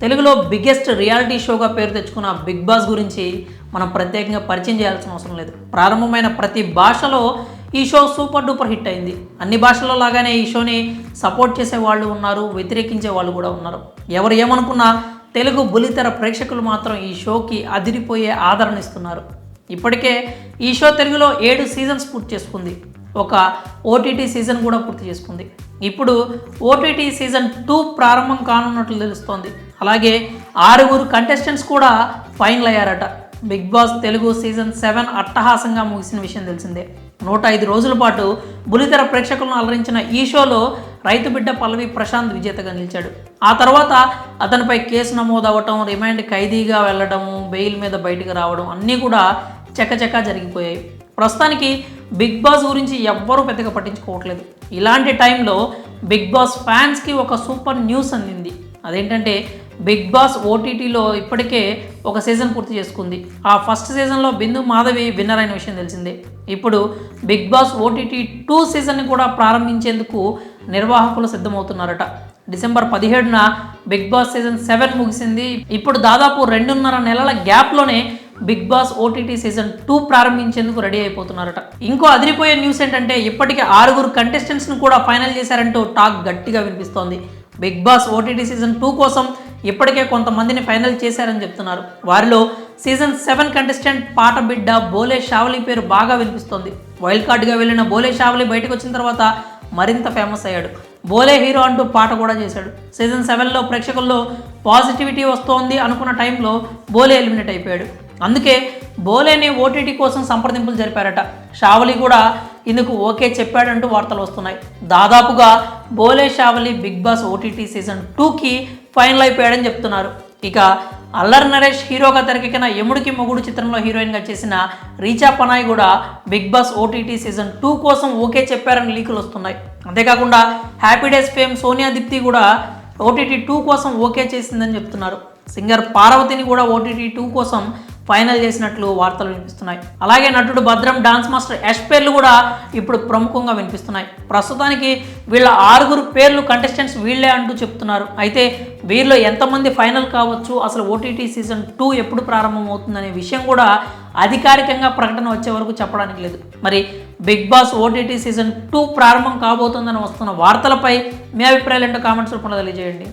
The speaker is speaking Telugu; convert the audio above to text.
తెలుగులో బిగ్గెస్ట్ రియాలిటీ షోగా పేరు తెచ్చుకున్న బిగ్ బాస్ గురించి మనం ప్రత్యేకంగా పరిచయం చేయాల్సిన అవసరం లేదు. ప్రారంభమైన ప్రతి భాషలో ఈ షో సూపర్ డూపర్ హిట్ అయింది. అన్ని భాషల్లో లాగానే ఈ షోని సపోర్ట్ చేసే వాళ్ళు ఉన్నారు, వ్యతిరేకించే వాళ్ళు కూడా ఉన్నారు. ఎవరు ఏమనుకున్నా తెలుగు బుల్లితెర ప్రేక్షకులు మాత్రం ఈ షోకి అదిరిపోయే ఆదరణ ఇస్తున్నారు. ఇప్పటికే ఈ షో తెలుగులో 7 సీజన్స్ పూర్తి చేసుకుంది. ఒక ఓటీటీ సీజన్ కూడా పూర్తి చేసుకుంది. ఇప్పుడు ఓటీటీ సీజన్ 2 ప్రారంభం కానున్నట్లు తెలుస్తోంది. అలాగే 6 కంటెస్టెంట్స్ కూడా ఫైనల్ అయ్యారట. బిగ్ బాస్ తెలుగు సీజన్ 7 అట్టహాసంగా ముగిసిన విషయం తెలిసిందే. 105 రోజుల పాటు బుల్లితెర ప్రేక్షకులను అలరించిన ఈ షోలో రైతు బిడ్డ పల్లవి ప్రశాంత్ విజేతగా నిలిచాడు. ఆ తర్వాత అతనిపై కేసు నమోదవటం, రిమాండ్ ఖైదీగా వెళ్ళడం, బెయిల్ మీద బయటకు రావడం అన్నీ కూడా చకచకా జరిగిపోయాయి. ప్రస్తుతానికి బిగ్ బాస్ గురించి ఎవ్వరూ పెద్దగా పట్టించుకోవట్లేదు. ఇలాంటి టైంలో బిగ్ బాస్ ఫ్యాన్స్కి ఒక సూపర్ న్యూస్ అందింది. అదేంటంటే బిగ్ బాస్ ఓటీటీలో ఇప్పటికే ఒక సీజన్ పూర్తి చేసుకుంది. ఆ ఫస్ట్ సీజన్లో బిందు మాధవి విన్నర్ అయిన విషయం తెలిసిందే. ఇప్పుడు బిగ్ బాస్ ఓటీటీ 2 సీజన్ని కూడా ప్రారంభించేందుకు నిర్వాహకులు సిద్ధమవుతున్నారట. డిసెంబర్ 17న బిగ్ బాస్ సీజన్ 7 ముగిసింది. ఇప్పుడు దాదాపు 2.5 నెలల గ్యాప్లోనే బిగ్ బాస్ ఓటీటీ సీజన్ 2 ప్రారంభించేందుకు రెడీ అయిపోతున్నారట. ఇంకో అదిరిపోయే న్యూస్ ఏంటంటే ఇప్పటికే 6 కంటెస్టెంట్స్ను కూడా ఫైనల్ చేశారంటూ టాక్ గట్టిగా వినిపిస్తోంది. బిగ్ బాస్ ఓటీటీ సీజన్ 2 కోసం ఇప్పటికే కొంతమందిని ఫైనల్ చేశారని చెప్తున్నారు. వారిలో సీజన్ 7 కంటెస్టెంట్ పాట బిడ్డ బోలే షావలి పేరు బాగా వినిపిస్తోంది. వైల్డ్ కార్డ్గా వెళ్ళిన బోలే షావలి బయటకు వచ్చిన తర్వాత మరింత ఫేమస్ అయ్యాడు. బోలే హీరో అంటూ పాట కూడా చేశాడు. సీజన్ 7లో ప్రేక్షకుల్లో పాజిటివిటీ వస్తోంది అనుకున్న టైంలో బోలే ఎలిమినేట్ అయిపోయాడు. అందుకే బోలేని ఓటీటీ కోసం సంప్రదింపులు జరిపారట. షావలి కూడా ఇందుకు ఓకే చెప్పాడంటూ వార్తలు వస్తున్నాయి. దాదాపుగా Bole Shavali big boss OTT season 2కి ఫైనల్ అయిపోయాడని చెప్తున్నారు. ఇక అల్లరి నరేష్ హీరోగా తెరకెక్కిన యముడికి మొగుడు చిత్రంలో హీరోయిన్గా చేసిన రీచా పనాయ్ కూడా బిగ్ బాస్ ఓటీటీ సీజన్ 2 కోసం ఓకే చెప్పారని లీకులు వస్తున్నాయి. అంతేకాకుండా happy days fame Sonia Deepthi కూడా ఓటీటీ 2 కోసం ఓకే చేసిందని చెప్తున్నారు. సింగర్ పార్వతిని కూడా ఓటీటీ 2 కోసం ఫైనల్ చేసినట్లు వార్తలు వినిపిస్తున్నాయి. అలాగే నటుడు భద్రం, డాన్స్ మాస్టర్ యష్ పేర్లు కూడా ఇప్పుడు ప్రముఖంగా వినిపిస్తున్నాయి. ప్రస్తుతానికి వీళ్ళ 6 పేర్లు కంటెస్టెంట్స్ వీళ్ళే అంటూ చెప్తున్నారు. అయితే వీరిలో ఎంతమంది ఫైనల్ కావచ్చు, అసలు ఓటీటీ సీజన్ 2 ఎప్పుడు ప్రారంభం అవుతుందనే విషయం కూడా అధికారికంగా ప్రకటన వచ్చే వరకు చెప్పడానికి లేదు. మరి బిగ్ బాస్ ఓటీటీ సీజన్ 2 ప్రారంభం కాబోతుందని వస్తున్న వార్తలపై మీ అభిప్రాయాలు ఏంటో కామెంట్స్ రూపంలో తెలియజేయండి.